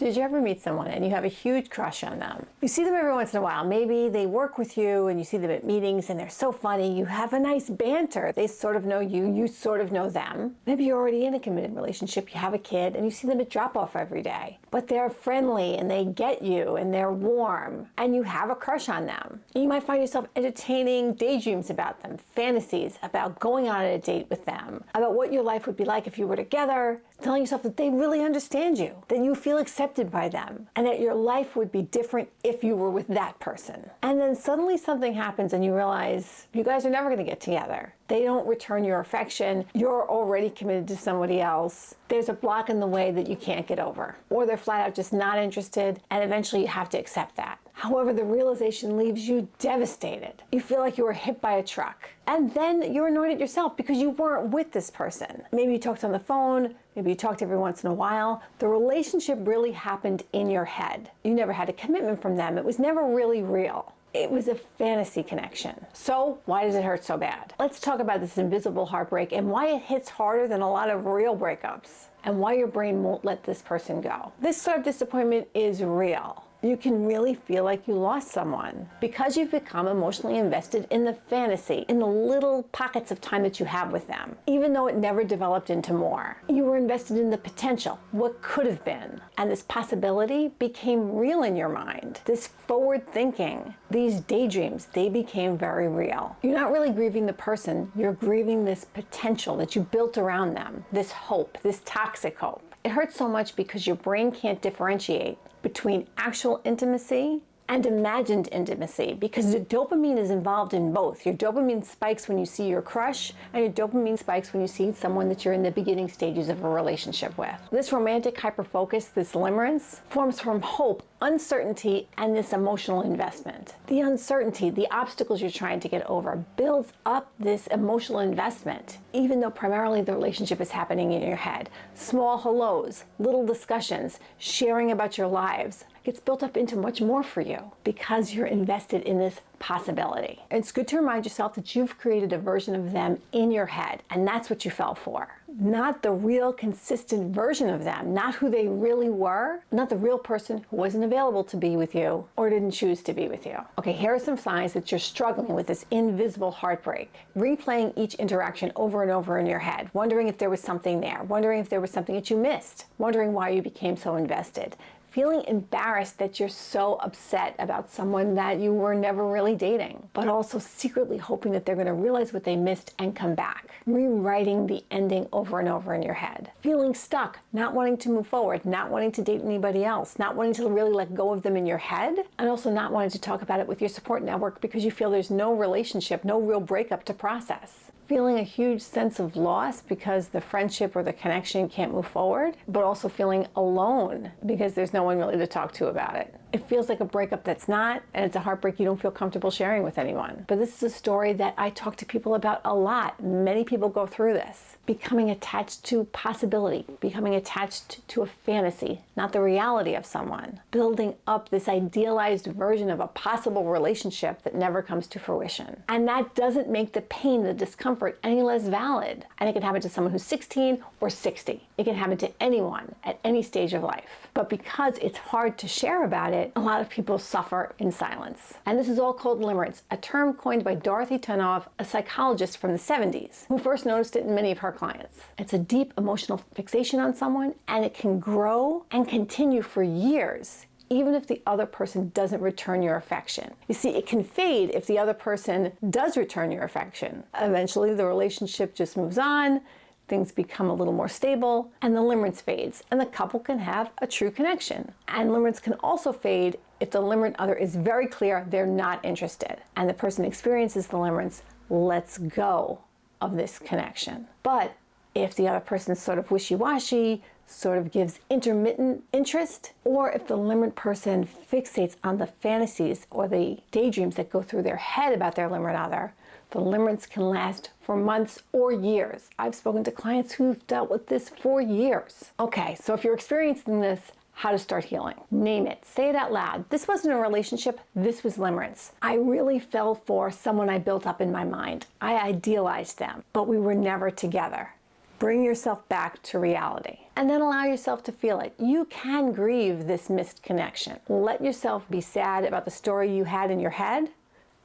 Did you ever meet someone and you have a huge crush on them? You see them every once in a while. Maybe they work with you and you see them at meetings and they're so funny. You have a nice banter. They sort of know you, you sort of know them. Maybe you're already in a committed relationship, you have a kid, and you see them at drop-off every day. But they're friendly and they get you and they're warm and you have a crush on them. You might find yourself entertaining daydreams about them, fantasies about going on a date with them, about what your life would be like if you were together, telling yourself that they really understand you, that you feel accepted by them, and that your life would be different if you were with that person. And then suddenly something happens and you realize you guys are never going to get together. They don't return your affection. You're already committed to somebody else. There's a block in the way that you can't get over. Or they're flat out just not interested, and eventually you have to accept that. However, the realization leaves you devastated. You feel like you were hit by a truck. And then you're annoyed at yourself because you weren't with this person. Maybe you talked on the phone, maybe you talked every once in a while. The relationship really happened in your head. You never had a commitment from them. It was never really real. It was a fantasy connection. So why does it hurt so bad? Let's talk about this invisible heartbreak and why it hits harder than a lot of real breakups, and why your brain won't let this person go. This sort of disappointment is real. You can really feel like you lost someone because you've become emotionally invested in the fantasy, in the little pockets of time that you have with them, even though it never developed into more. You were invested in the potential, what could have been, and this possibility became real in your mind. This forward thinking, these daydreams, they became very real. You're not really grieving the person, you're grieving this potential that you built around them, this hope, this toxic hope. It hurts so much because your brain can't differentiate between actual intimacy and imagined intimacy, because the dopamine is involved in both. Your dopamine spikes when you see your crush, and your dopamine spikes when you see someone that you're in the beginning stages of a relationship with. This romantic hyperfocus, this limerence, forms from hope, uncertainty, and this emotional investment. The uncertainty, the obstacles you're trying to get over, builds up this emotional investment, even though primarily the relationship is happening in your head. Small hellos, little discussions, sharing about your lives, gets built up into much more for you because you're invested in this possibility. It's good to remind yourself that you've created a version of them in your head, and that's what you fell for. Not the real consistent version of them, not who they really were, not the real person who wasn't available to be with you or didn't choose to be with you. Okay, here are some signs that you're struggling with this invisible heartbreak. Replaying each interaction over and over in your head, wondering if there was something there, wondering if there was something that you missed, wondering why you became so invested. Feeling embarrassed that you're so upset about someone that you were never really dating, but also secretly hoping that they're going to realize what they missed and come back. Rewriting the ending over and over in your head. Feeling stuck, not wanting to move forward, not wanting to date anybody else, not wanting to really let go of them in your head, and also not wanting to talk about it with your support network because you feel there's no relationship, no real breakup to process. Feeling a huge sense of loss because the friendship or the connection can't move forward, but also feeling alone because there's no one really to talk to about it. It feels like a breakup that's not, and it's a heartbreak you don't feel comfortable sharing with anyone. But this is a story that I talk to people about a lot. Many people go through this. Becoming attached to possibility, becoming attached to a fantasy, not the reality of someone. Building up this idealized version of a possible relationship that never comes to fruition. And that doesn't make the pain, the discomfort any less valid. And it can happen to someone who's 16 or 60. It can happen to anyone at any stage of life. But because it's hard to share about it, a lot of people suffer in silence. And this is all called limerence, a term coined by Dorothy Tanoff, a psychologist from the 70s, who first noticed it in many of her clients. It's a deep emotional fixation on someone, and it can grow and continue for years, even if the other person doesn't return your affection. You see, it can fade if the other person does return your affection. Eventually, the relationship just moves on, things become a little more stable, and the limerence fades, and the couple can have a true connection. And limerence can also fade if the limerent other is very clear they're not interested, and the person experiences the limerence, lets go of this connection. But if the other person's sort of wishy-washy, sort of gives intermittent interest, or if the limerent person fixates on the fantasies or the daydreams that go through their head about their limerent other, the limerence can last for months or years. I've spoken to clients who've dealt with this for years. Okay, so if you're experiencing this, how to start healing. Name it. Say it out loud. This wasn't a relationship. This was limerence. I really fell for someone I built up in my mind. I idealized them, but we were never together. Bring yourself back to reality. And then allow yourself to feel it. You can grieve this missed connection. Let yourself be sad about the story you had in your head,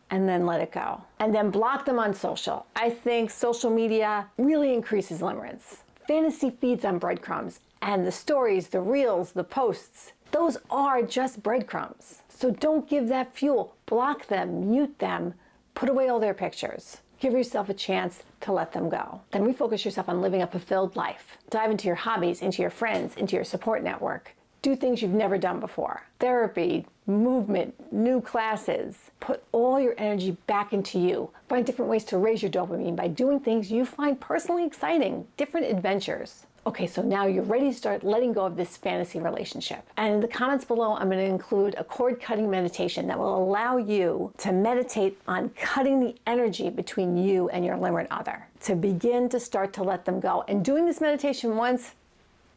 and then let it go. And then block them on social. I think social media really increases limerence. Fantasy feeds on breadcrumbs, and the stories, the reels, the posts, those are just breadcrumbs. So don't give that fuel. Block them, mute them, put away all their pictures. Give yourself a chance to let them go. Then refocus yourself on living a fulfilled life. Dive into your hobbies, into your friends, into your support network. Do things you've never done before. Therapy, movement, new classes. Put all your energy back into you. Find different ways to raise your dopamine by doing things you find personally exciting, different adventures. Okay, so now you're ready to start letting go of this fantasy relationship. And in the comments below, I'm going to include a cord-cutting meditation that will allow you to meditate on cutting the energy between you and your limerent other, to begin to start to let them go. And doing this meditation once,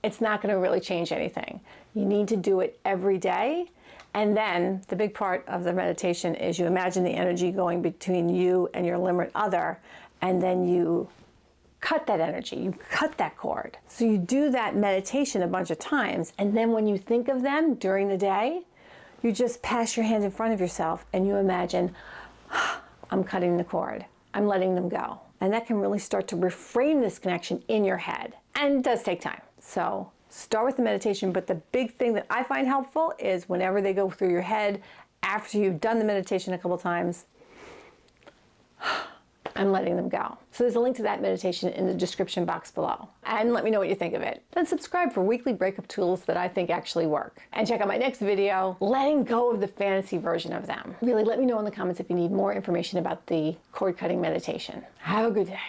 it's not going to really change anything. You need to do it every day. And then the big part of the meditation is you imagine the energy going between you and your limerent other, and then you cut that energy, you cut that cord. So you do that meditation a bunch of times, and then when you think of them during the day, you just pass your hand in front of yourself and you imagine, I'm cutting the cord, I'm letting them go. And that can really start to reframe this connection in your head. And it does take time. So start with the meditation, but the big thing that I find helpful is whenever they go through your head, after you've done the meditation a couple times, I'm letting them go. So there's a link to that meditation in the description box below. And let me know what you think of it. Then subscribe for weekly breakup tools that I think actually work. And check out my next video, letting go of the fantasy version of them. Really, let me know in the comments if you need more information about the cord cutting meditation. Have a good day.